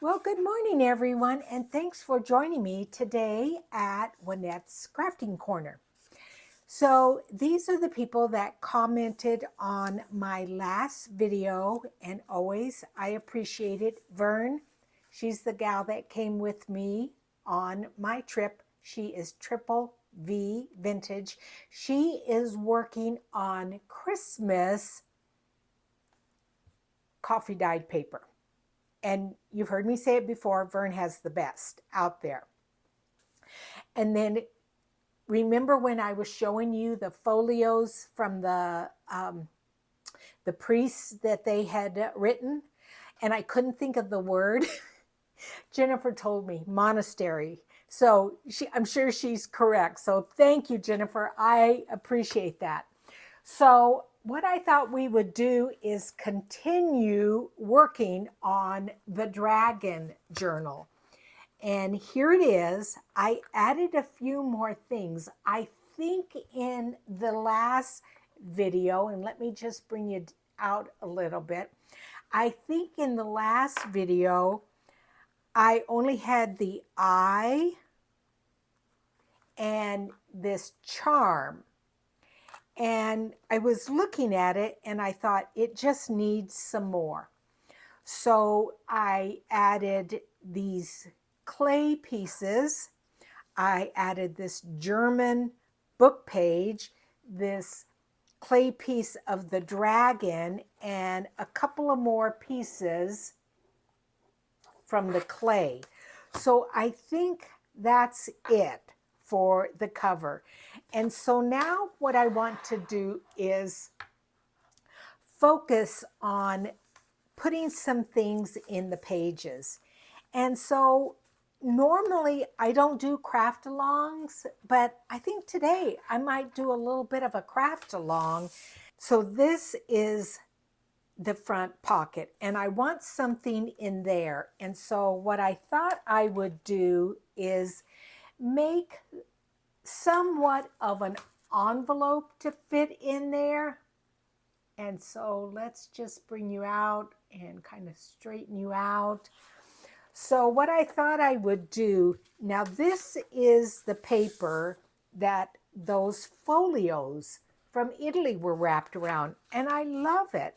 Well, good morning, everyone, and thanks for joining me today at Juanette's Crafting Corner. So, these are the people that commented on my last video, and always I appreciate it. Vern, she's the gal that came with me on my trip. She is Triple V Vintage. She is working on Christmas coffee dyed paper. And you've heard me say it before, Vern has the best out there. And then remember when I was showing you the folios from the priests that they had written, and I couldn't think of the word. Jennifer told me monastery. So I'm sure she's correct. So thank you, Jennifer. I appreciate that. So what I thought we would do is continue working on the dragon journal. And here it is. I added a few more things. I think in the last video, and let me just bring you out a little bit. I think in the last video, I only had the eye and this charm. And I was looking at it and I thought it just needs some more. So I added these clay pieces. I added this German book page, this clay piece of the dragon, and a couple of more pieces from the clay. So I think that's it for the cover. And so now what I want to do is focus on putting some things in the pages. And so normally I don't do craft alongs, but I think today I might do a little bit of a craft along. So this is the front pocket and I want something in there. And so what I thought I would do is make somewhat of an envelope to fit in there. And so let's just bring you out and kind of straighten you out. So what I thought I would do, now this is the paper that those folios from Italy were wrapped around, and I love it.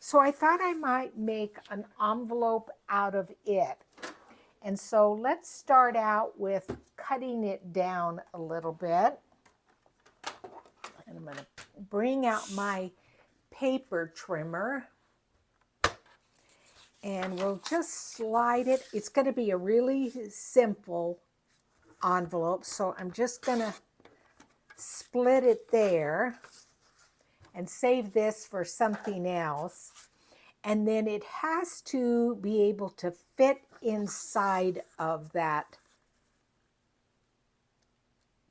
So I thought I might make an envelope out of it. And so let's start out with cutting it down a little bit. And I'm going to bring out my paper trimmer. And we'll just slide it. It's going to be a really simple envelope. So I'm just going to split it there and save this for something else. And then it has to be able to fit inside of that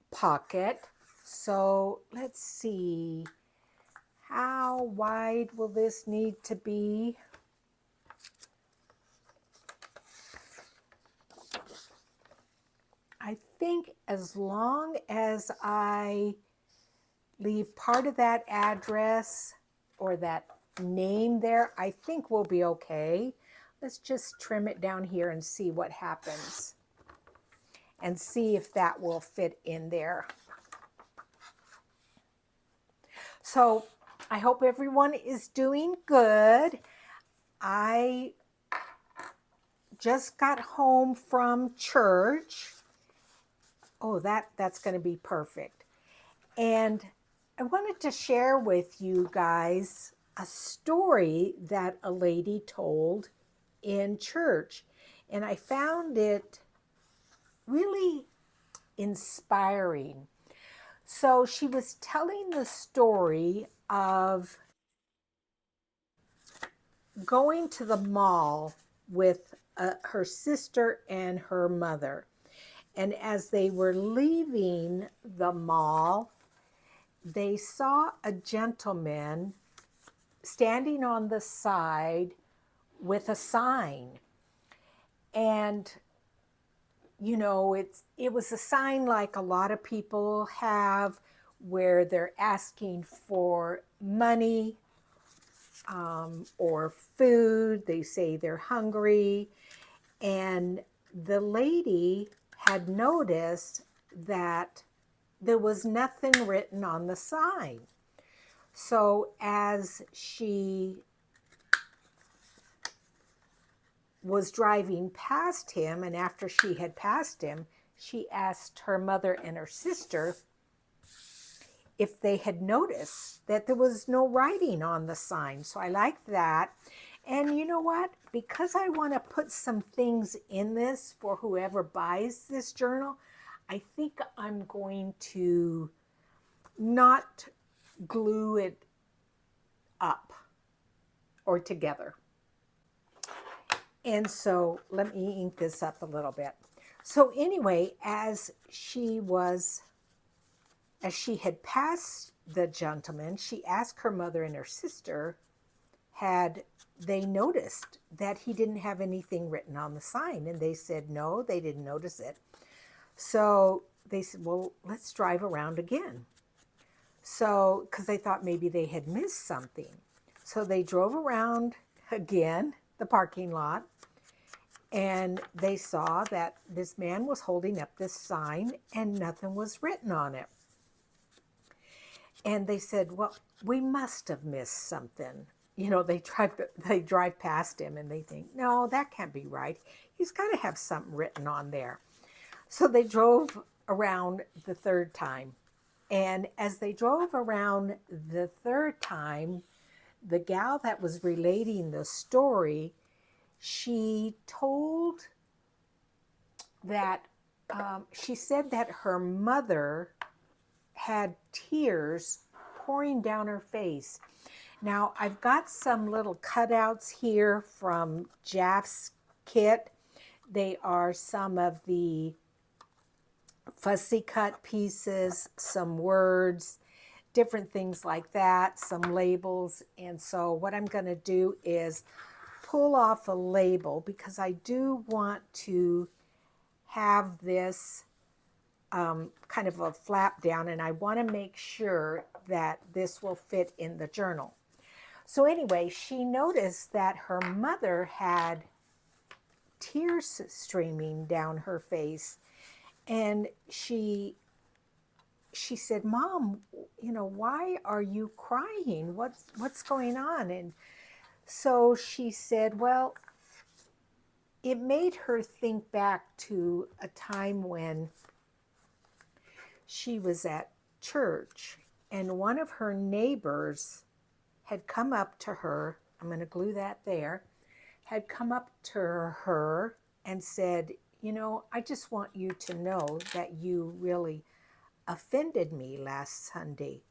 pocket. So let's see, how wide will this need to be? I think as long as I leave part of that address or that name there, I think we'll be okay. Let's just trim it down here and see what happens and see if that will fit in there. So I hope everyone is doing good. I just got home from church. Oh, that's going to be perfect. And I wanted to share with you guys a story that a lady told in church. And I found it really inspiring. So she was telling the story of going to the mall with her sister and her mother. And as they were leaving the mall, they saw a gentleman standing on the side with a sign. And, you know, it was a sign like a lot of people have where they're asking for money or food. They say they're hungry. And the lady had noticed that there was nothing written on the sign. So as she was driving past him, and after she had passed him, she asked her mother and her sister if they had noticed that there was no writing on the sign. So I like that. And you know what? Because I want to put some things in this for whoever buys this journal, I think I'm going to not glue it up or together. And so let me ink this up a little bit. So anyway, as she had passed the gentleman, she asked her mother and her sister, had they noticed that he didn't have anything written on the sign? And they said no, they didn't notice it. So they said, well, let's drive around again. So, because they thought maybe they had missed something. So they drove around again, the parking lot, and they saw that this man was holding up this sign and nothing was written on it. And they said, well, we must have missed something. You know, they drive past him and they think, no, that can't be right. He's got to have something written on there. So they drove around the third time. And as they drove around the third time, the gal that was relating the story, she told that, she said that her mother had tears pouring down her face. Now, I've got some little cutouts here from Jaff's kit. They are some of the fussy cut pieces, some words, different things like that, some labels. And so what I'm going to do is pull off a label because I do want to have this kind of a flap down, and I want to make sure that this will fit in the journal. So anyway, she noticed that her mother had tears streaming down her face, and she said, Mom, you know, why are you crying? What's going on? And so she said, well, it made her think back to a time when she was at church and one of her neighbors had come up to her, I'm going to glue that there, had come up to her and said, you know, I just want you to know that you really offended me last Sunday.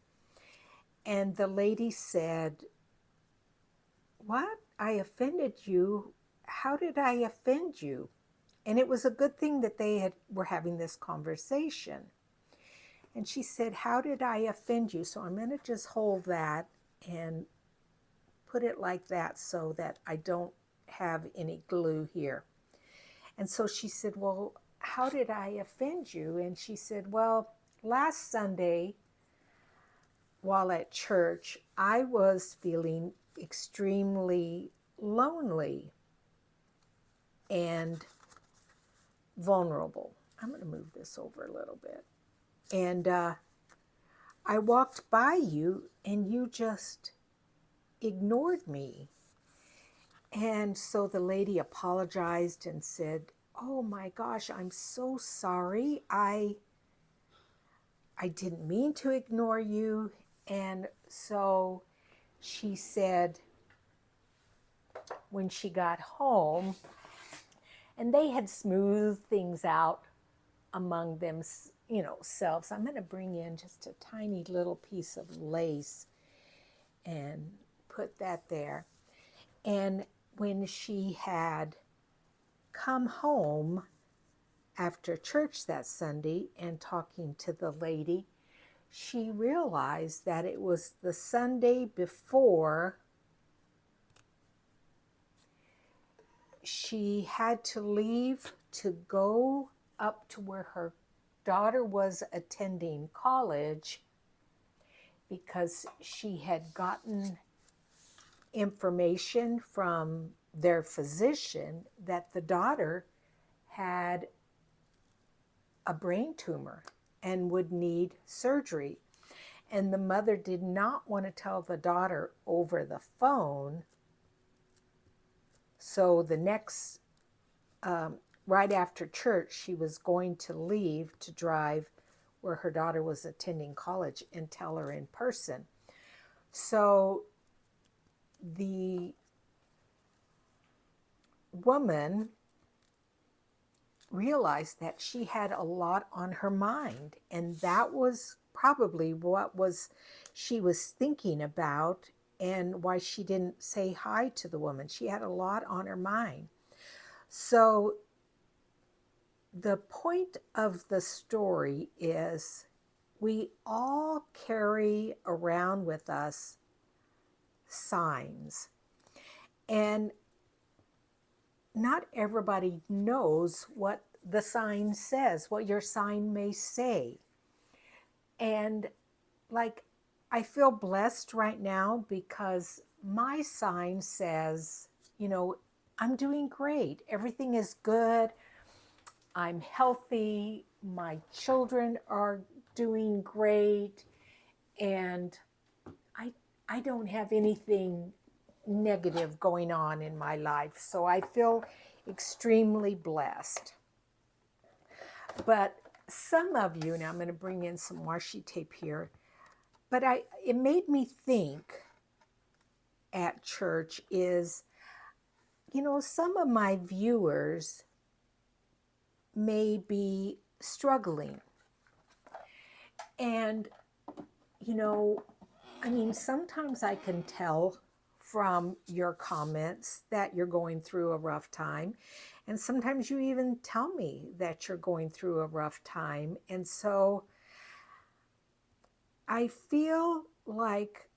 And the lady said, what? I offended you? How did I offend you? And it was a good thing that they were having this conversation. And she said, how did I offend you? So I'm going to just hold that and put it like that so that I don't have any glue here. And so she said, well, how did I offend you? And she said, well, last Sunday while at church, I was feeling extremely lonely and vulnerable. I'm going to move this over a little bit. And I walked by you and you just ignored me. And so the lady apologized and said, oh my gosh, I'm so sorry. I didn't mean to ignore you. And so she said when she got home, and they had smoothed things out among them, you know, selves. I'm going to bring in just a tiny little piece of lace and put that there. And when she had come home after church that Sunday and talking to the lady, she realized that it was the Sunday before she had to leave to go up to where her daughter was attending college because she had gotten information from their physician that the daughter had a brain tumor and would need surgery. And the mother did not want to tell the daughter over the phone. So the next, right after church, she was going to leave to drive where her daughter was attending college and tell her in person. So the woman realized that she had a lot on her mind, and that was probably what she was thinking about, and why she didn't say hi to the woman. She had a lot on her mind. So the point of the story is we all carry around with us signs, and not everybody knows what the sign says, what your sign may say. And like, I feel blessed right now because my sign says, I'm doing great. Everything is good. I'm healthy. My children are doing great. And I don't have anything negative going on in my life. So I feel extremely blessed. But some of you, now I'm going to bring in some washi tape here, but it made me think at church is, some of my viewers may be struggling. And, sometimes I can tell from your comments that you're going through a rough time. And sometimes you even tell me that you're going through a rough time. And so I feel like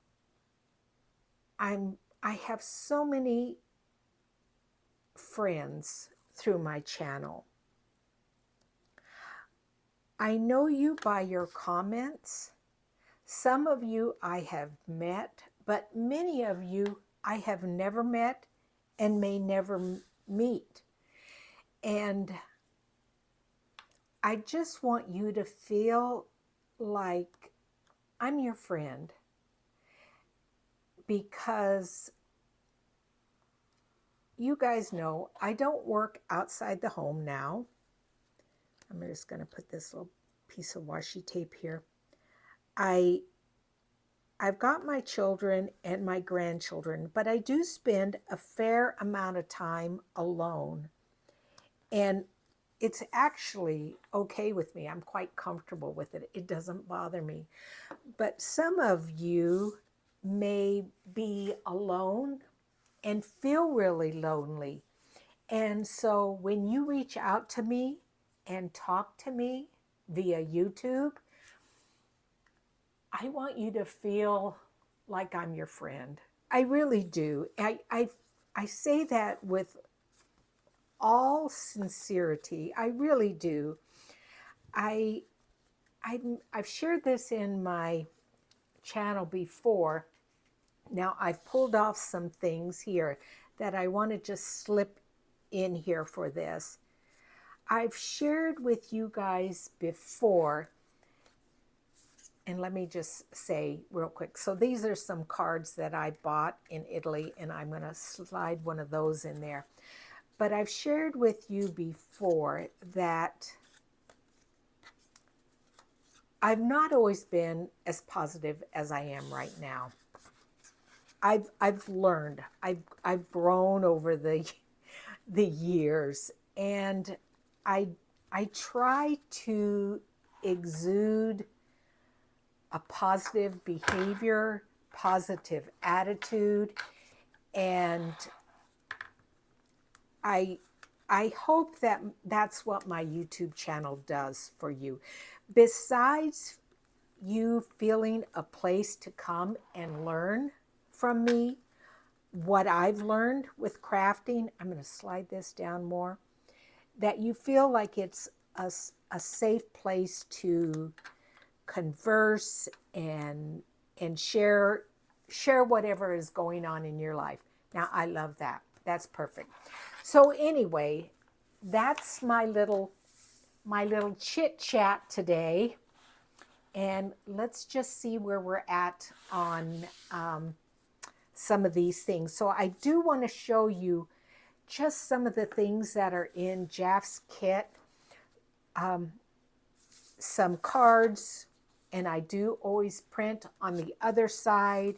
I have so many friends through my channel. I know you by your comments. Some of you I have met, but many of you I have never met and may never meet. And I just want you to feel like I'm your friend, because you guys know I don't work outside the home now. I'm just going to put this little piece of washi tape here. I've got my children and my grandchildren, but I do spend a fair amount of time alone. And it's actually okay with me. I'm quite comfortable with it. It doesn't bother me. But some of you may be alone and feel really lonely. And so when you reach out to me and talk to me via YouTube, I want you to feel like I'm your friend. I really do. I say that with all sincerity. I really do. I've shared this in my channel before. Now I've pulled off some things here that I want to just slip in here for this. I've shared with you guys before, and let me just say real quick. So these are some cards that I bought in Italy, and I'm going to slide one of those in there. But I've shared with you before that I've not always been as positive as I am right now. I've learned. I've grown over the years, and I try to exude a positive behavior, positive attitude, and I hope that that's what my YouTube channel does for you. Besides you feeling a place to come and learn from me what I've learned with crafting, I'm going to slide this down more, that you feel like it's a safe place to converse and share whatever is going on in your life. Now, I love that. That's perfect. So anyway, that's my little chit chat today. And let's just see where we're at on some of these things. So I do want to show you just some of the things that are in Jeff's kit. Some cards, and I do always print on the other side,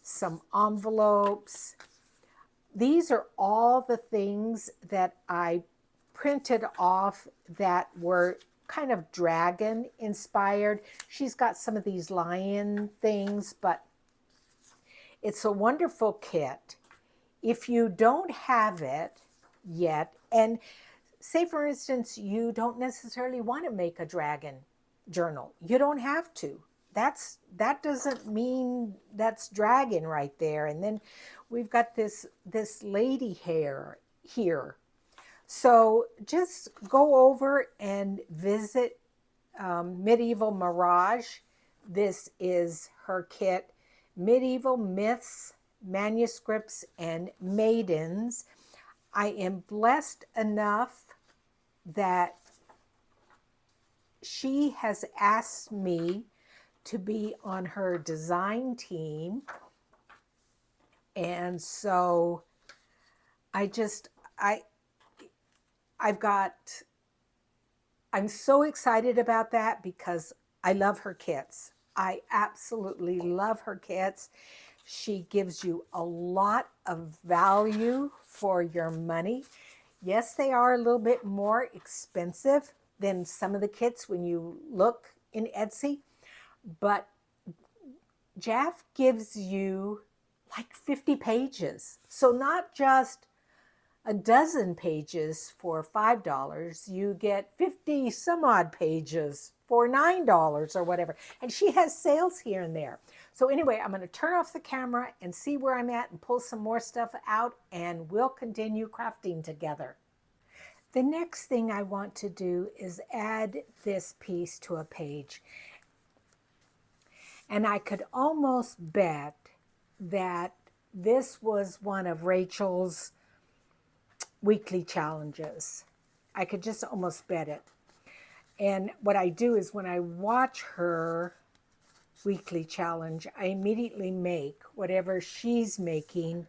some envelopes. These are all the things that I printed off that were kind of dragon inspired. She's got some of these lion things, but it's a wonderful kit. If you don't have it yet, and say for instance, you don't necessarily want to make a dragon journal, you don't have to. That doesn't mean that's dragon right there. And then we've got this lady hair here. So just go over and visit Medieval Mirage. This is her kit, Medieval Myths, Manuscripts, and Maidens. I am blessed enough that she has asked me to be on her design team. And so I'm so excited about that because I love her kits. I absolutely love her kits. She gives you a lot of value for your money. Yes, they are a little bit more expensive than some of the kits when you look in Etsy, but Jeff gives you like 50 pages. So not just a dozen pages for $5, you get 50 some odd pages for $9 or whatever. And she has sales here and there. So anyway, I'm going to turn off the camera and see where I'm at and pull some more stuff out, and we'll continue crafting together. The next thing I want to do is add this piece to a page. And I could almost bet that this was one of Rachel's weekly challenges. I could just almost bet it. And what I do is when I watch her weekly challenge, I immediately make whatever she's making,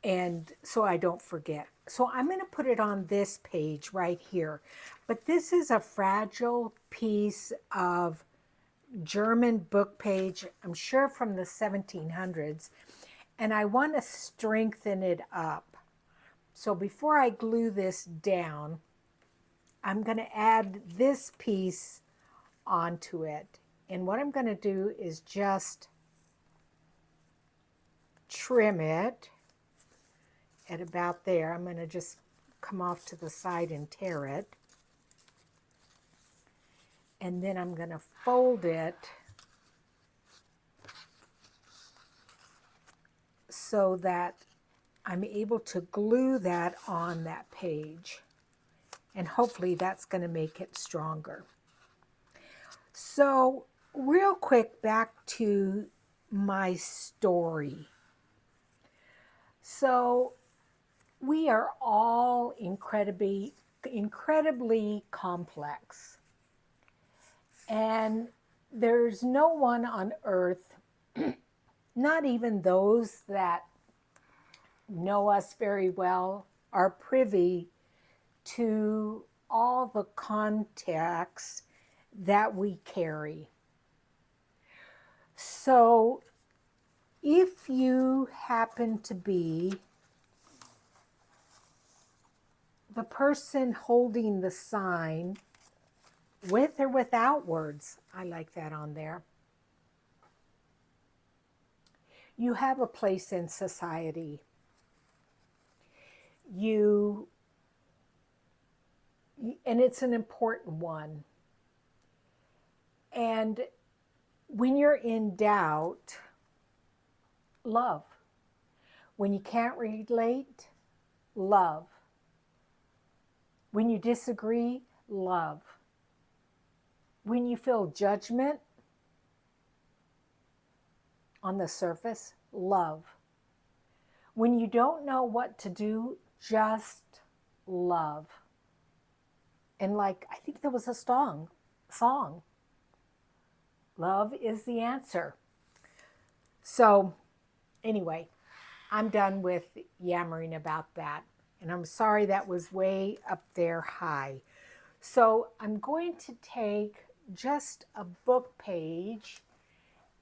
and so I don't forget. So I'm going to put it on this page right here. But this is a fragile piece of German book page, I'm sure from the 1700s, and I want to strengthen it up. So before I glue this down, I'm going to add this piece onto it. And what I'm going to do is just trim it at about there. I'm going to just come off to the side and tear it. And then I'm going to fold it so that I'm able to glue that on that page. And hopefully that's going to make it stronger. So real quick, back to my story. So we are all incredibly complex. And there's no one on earth, not even those that know us very well, are privy to all the contacts that we carry. So if you happen to be the person holding the sign, with or without words, I like that on there, you have a place in society. And it's an important one. And when you're in doubt, love. When you can't relate, love. When you disagree, love. When you feel judgment on the surface, love. When you don't know what to do, just love. And like, I think there was a song, love is the answer. So anyway, I'm done with yammering about that. And I'm sorry that was way up there high. So I'm going to take just a book page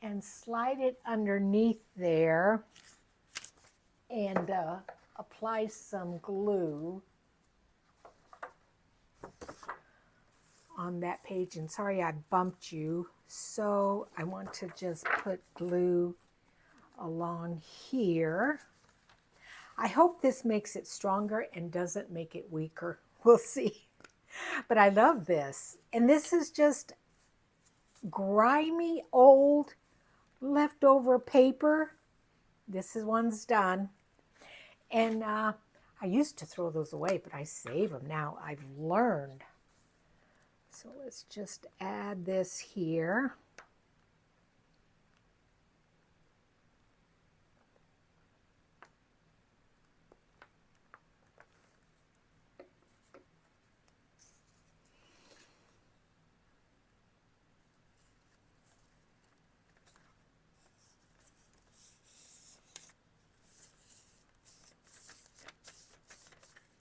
and slide it underneath there and apply some glue on that page. And sorry I bumped you. So I want to just put glue along here. I hope this makes it stronger and doesn't make it weaker. We'll see. But I love this. And this is just grimy, old, leftover paper. This is one's done. And I used to throw those away, but I save them now. I've learned. So let's just add this here.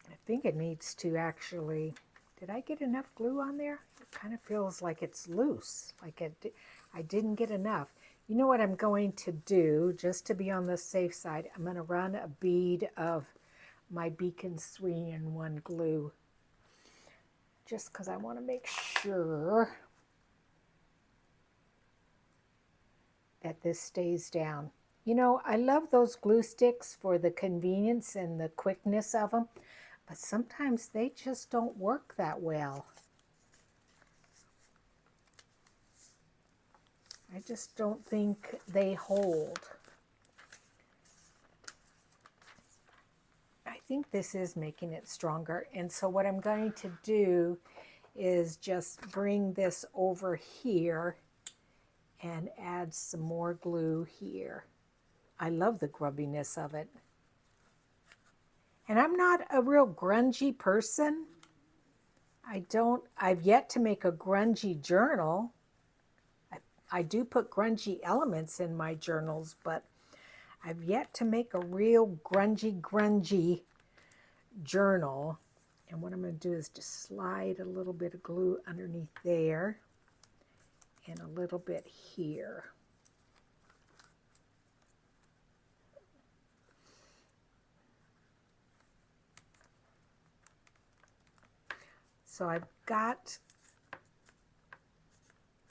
I think it needs to actually, did I get enough glue on there? It kind of feels like it's loose, like I didn't get enough. You know what I'm going to do, just to be on the safe side, I'm going to run a bead of my Beacon 3-in-1 glue, just because I want to make sure that this stays down. You know, I love those glue sticks for the convenience and the quickness of them. But sometimes they just don't work that well. I just don't think they hold. I think this is making it stronger. And so what I'm going to do is just bring this over here and add some more glue here. I love the grubbiness of it. And I'm not a real grungy person. I've yet to make a grungy journal. I do put grungy elements in my journals, but I've yet to make a real grungy journal. And what I'm going to do is just slide a little bit of glue underneath there and a little bit here. So I've got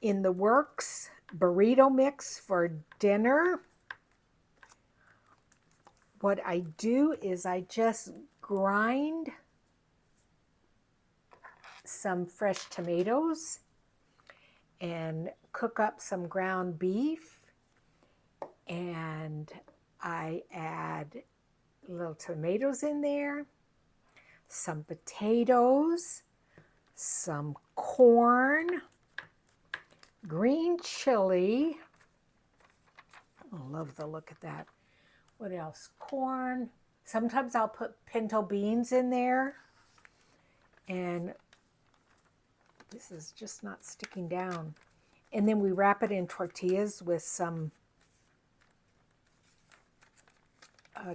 in the works burrito mix for dinner. What I do is I just grind some fresh tomatoes and cook up some ground beef, and I add little tomatoes in there, some potatoes, some corn, green chili. I love the look of that. What else? Corn. Sometimes I'll put pinto beans in there. And this is just not sticking down. And then we wrap it in tortillas with some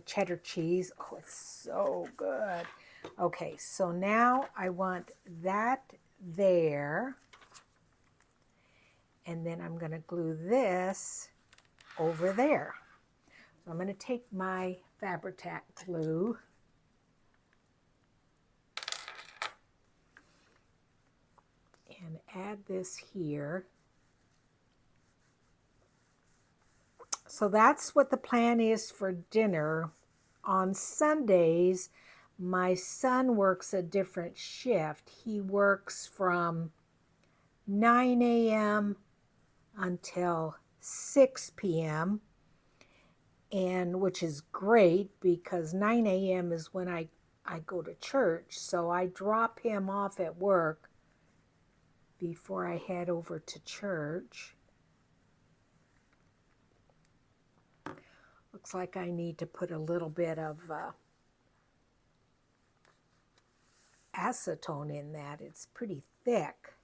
cheddar cheese. Oh, it's so good. Okay, so now I want that there. And then I'm going to glue this over there. So I'm going to take my Fabri-Tac glue and add this here. So that's what the plan is for dinner. On Sundays, my son works a different shift. He works from 9 a.m. until 6 p.m. and which is great because 9 a.m. is when I go to church. So I drop him off at work before I head over to church. looks like I need to put a little bit of acetone in that. It's pretty thick.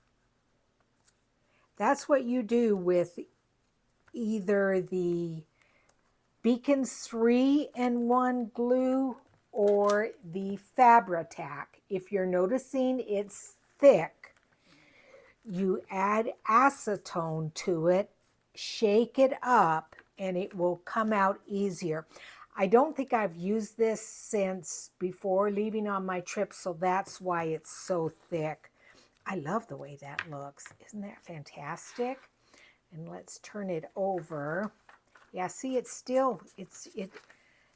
That's what you do with either the Beacons 3-in-1 glue or the Fabri-Tac. If you're noticing it's thick, you add acetone to it, shake it up, and it will come out easier. I don't think I've used this since before leaving on my trip, so that's why it's so thick. I love the way that looks. Isn't that fantastic? And let's turn it over. Yeah, see, it's still,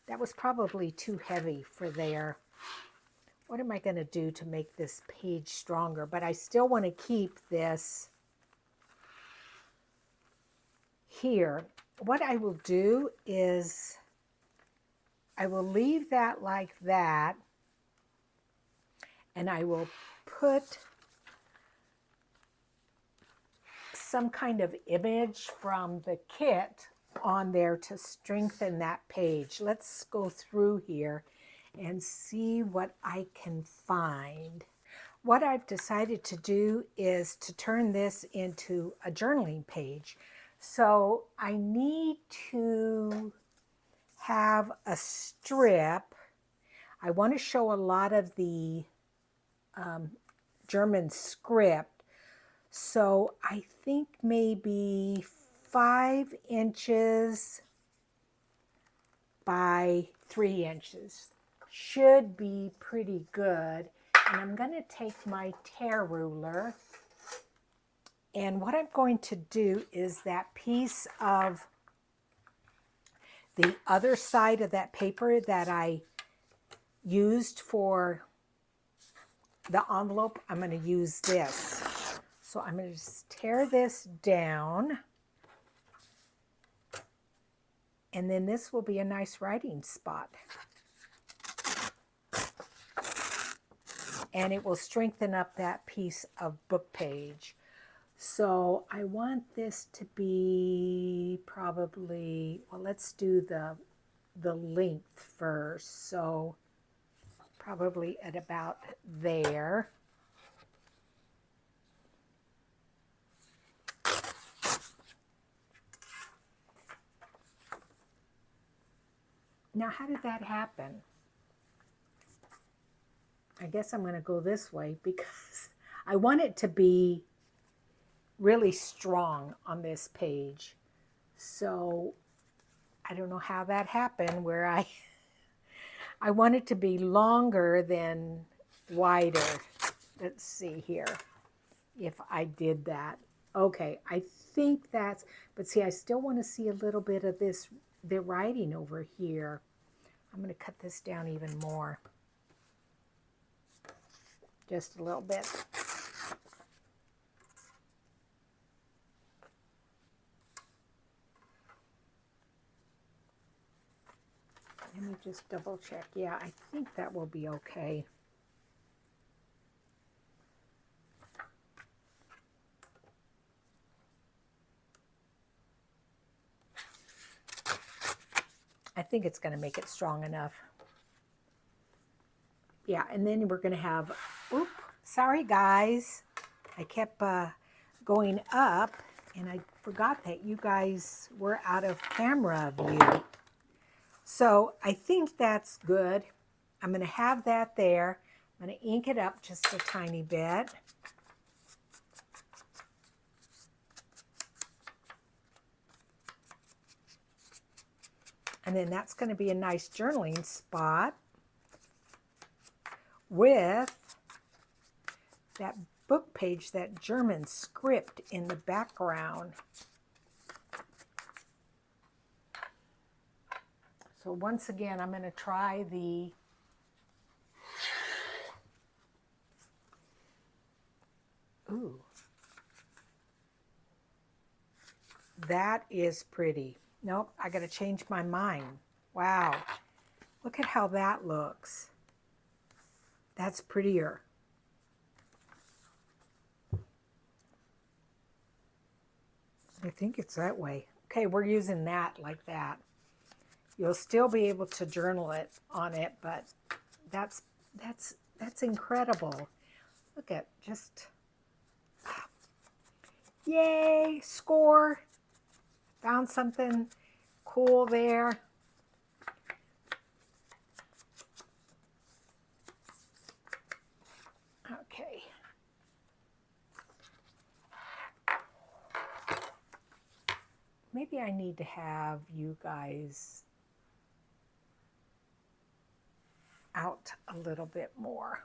that was probably too heavy for there. What am I going to do to make this page stronger? But I still want to keep this here. What I will do is I will leave that like that, and I will put some kind of image from the kit on there to strengthen that page. Let's go through here and see what I can find. What I've decided to do is to turn this into a journaling page. So I need to have a strip. I want to show a lot of the German script. So I think maybe 5 inches by 3 inches should be pretty good. And I'm going to take my tear ruler, and what I'm going to do is that piece of the other side of that paper that I used for the envelope, I'm going to use this. So I'm going to just tear this down, and then this will be a nice writing spot. And it will strengthen up that piece of book page. So I want this to be probably, well, let's do the length first. So probably at about there. Now, how did that happen? I guess I'm going to go this way because I want it to be really strong on this page. So I don't know how that happened where I want it to be longer than wider. Let's see here if I did that. Okay, I think that's, but see, I still want to see a little bit of this, the writing over here. I'm going to cut this down even more. Just a little bit. Let me just double check. Yeah, I think that will be okay. I think it's going to make it strong enough. Yeah, and then we're going to have, oops, sorry guys. I kept going up, and I forgot that you guys were out of camera view. So I think that's good. I'm going to have that there. I'm going to ink it up just a tiny bit. And then that's going to be a nice journaling spot with that book page, that German script in the background. So once again, I'm going to try the ooh. That is pretty. Nope, I got to change my mind. Wow. Look at how that looks. That's prettier. I think it's that way. Okay, we're using that like that. You'll still be able to journal it on it, but that's incredible. Look at just, yay, score. Found something cool there. Okay. Maybe I need to have you guys out a little bit more.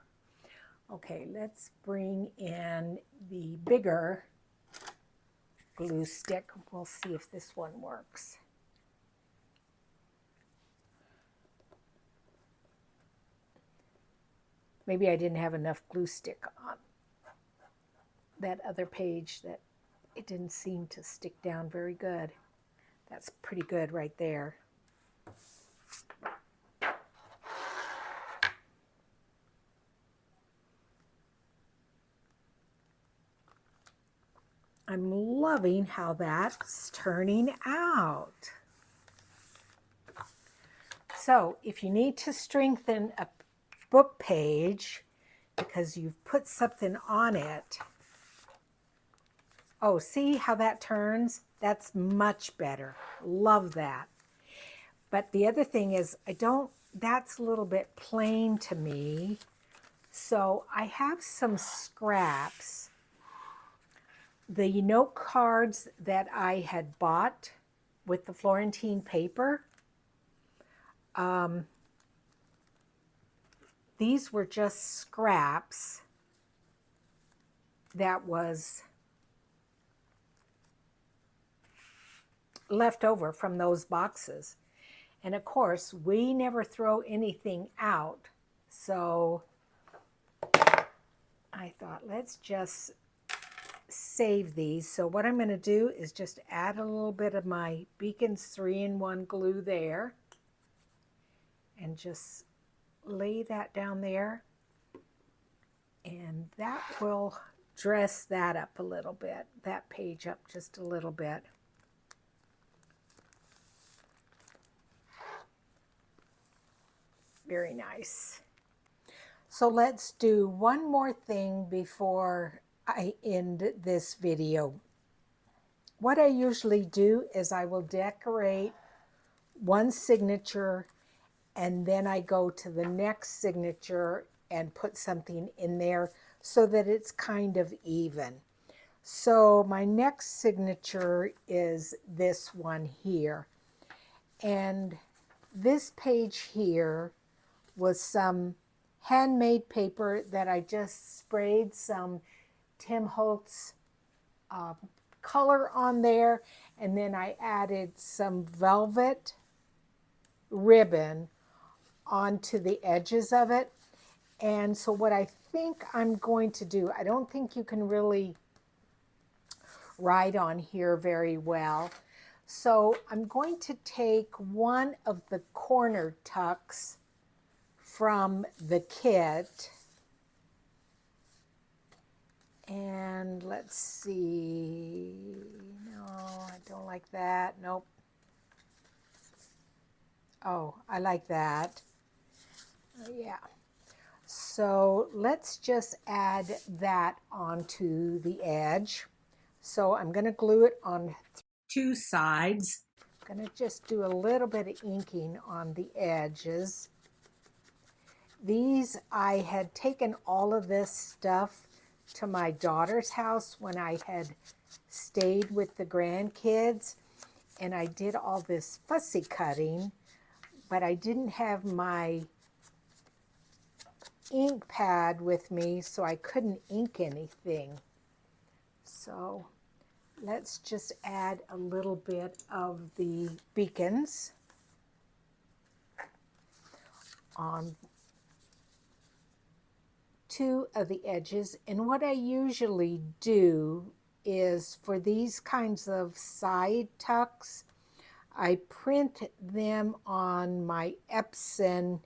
Okay, let's bring in the bigger glue stick. We'll see if this one works. Maybe I didn't have enough glue stick on that other page, that it didn't seem to stick down very good. That's pretty good right there. I'm loving how that's turning out. So if you need to strengthen a book page because you've put something on it, oh, see how that turns? That's much better. Love that. But the other thing is, that's a little bit plain to me. So I have some scraps. The note cards that I had bought with the Florentine paper, these were just scraps that was left over from those boxes. And of course, we never throw anything out. So I thought, let's just save these. So what I'm going to do is just add a little bit of my Beacons 3-in-1 glue there and just lay that down there, and that will dress that up a little bit, that page up just a little bit. Very nice. So let's do one more thing before I end this video. What I usually do is I will decorate one signature and then I go to the next signature and put something in there so that it's kind of even. So my next signature is this one here. And this page here was some handmade paper that I just sprayed some Tim Holtz color on there, and then I added some velvet ribbon onto the edges of it. And so what I think I'm going to do, I don't think you can really write on here very well, so I'm going to take one of the corner tucks from the kit, and let's see, no, I don't like that, nope. Oh, I like that. Yeah. So let's just add that onto the edge. So I'm going to glue it on two sides. I'm going to just do a little bit of inking on the edges. These, I had taken all of this stuff to my daughter's house when I had stayed with the grandkids, and I did all this fussy cutting, but I didn't have my ink pad with me, so I couldn't ink anything. So let's just add a little bit of the beacons on two of the edges. And what I usually do is, for these kinds of side tucks, I print them on my Epson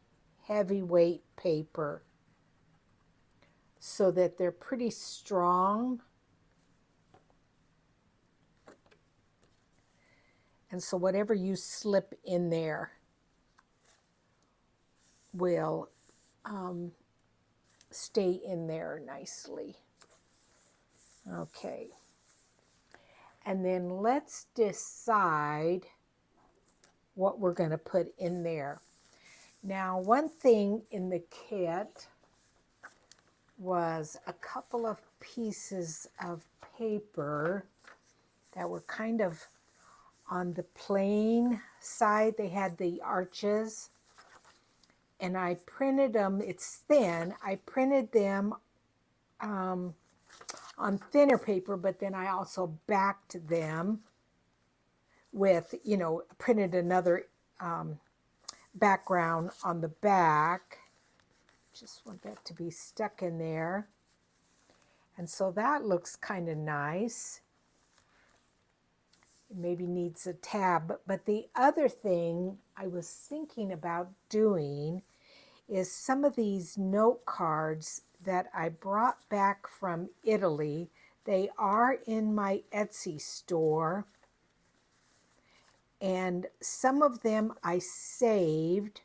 heavyweight paper so that they're pretty strong. And so whatever you slip in there, will stay in there nicely. Okay. And then let's decide what we're going to put in there. Now, one thing in the kit was a couple of pieces of paper that were kind of on the plain side. They had the arches, and I printed them. It's thin. I printed them on thinner paper, but then I also backed them with, printed another background on the back. Just want that to be stuck in there. And so that looks kind of nice. It maybe needs a tab. But the other thing I was thinking about doing is some of these note cards that I brought back from Italy. They are in my Etsy store. And some of them I saved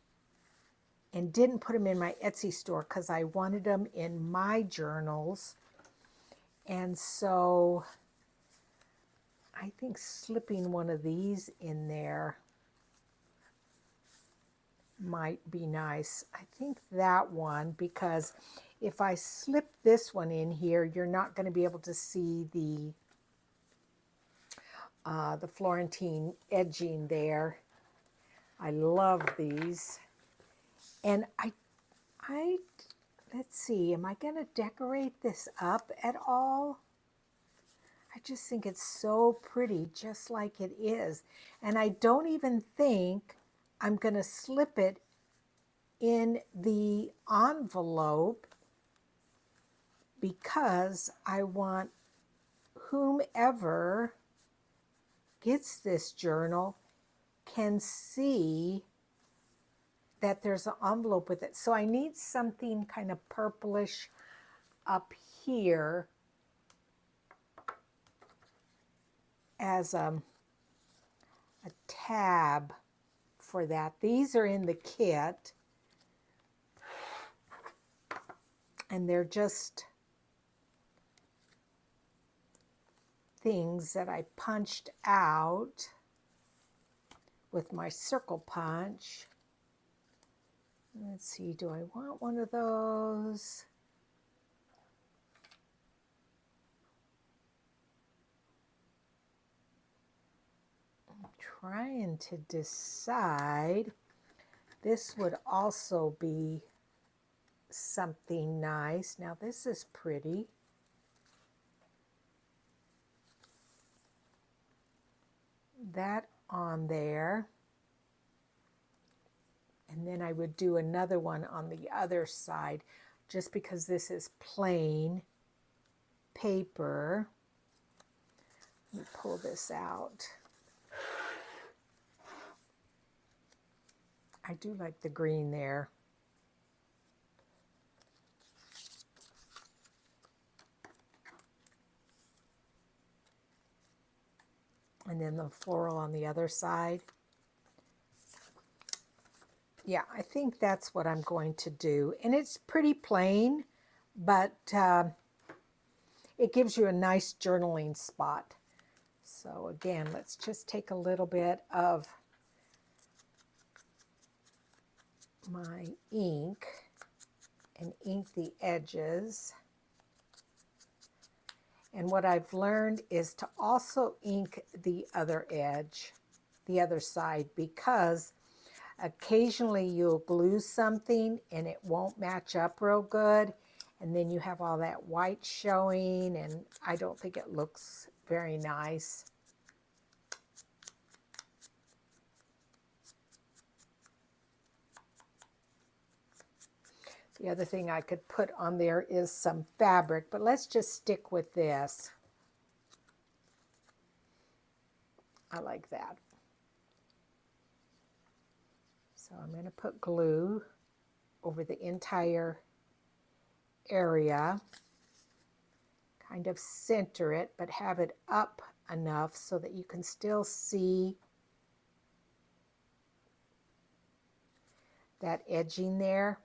and didn't put them in my Etsy store because I wanted them in my journals. And so I think slipping one of these in there might be nice. I think that one, because if I slip this one in here, you're not going to be able to see the Florentine edging there. I love these. And I let's see, am I going to decorate this up at all? I just think it's so pretty, just like it is. And I don't even think I'm going to slip it in the envelope because I want whomever gets this journal can see that there's an envelope with it. So I need something kind of purplish up here as a tab for that. These are in the kit, and they're just things that I punched out with my circle punch. Let's see, do I want one of those? I'm trying to decide. This would also be something nice. Now this is pretty. That on there. And then I would do another one on the other side, just because this is plain paper. Let me pull this out. I do like the green there. And then the floral on the other side. Yeah, I think that's what I'm going to do. And it's pretty plain, but it gives you a nice journaling spot. So again, let's just take a little bit of my ink and ink the edges. And what I've learned is to also ink the other edge, the other side, because occasionally you'll glue something and it won't match up real good. And then you have all that white showing, and I don't think it looks very nice. The other thing I could put on there is some fabric, but let's just stick with this. I like that. So I'm going to put glue over the entire area, kind of center it, but have it up enough so that you can still see that edging there.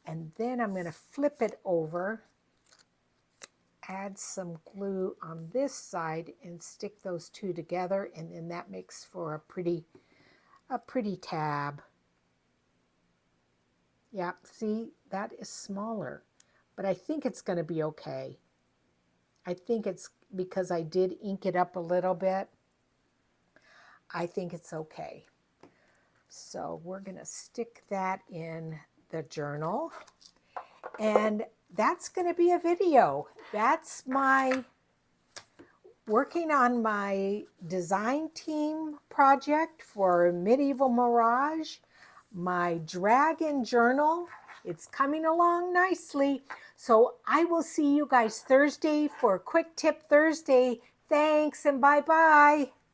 And then I'm going to flip it over, add some glue on this side and stick those two together, and then that makes for a pretty tab. Yeah, see, that is smaller, but I think it's going to be okay. I think it's because I did ink it up a little bit. I think it's okay. So we're going to stick that in the journal, and that's going to be a video. That's my working on my design team project for Medieval Mirage, my dragon journal. It's coming along nicely. So I will see you guys Thursday for Quick Tip Thursday. Thanks and bye-bye.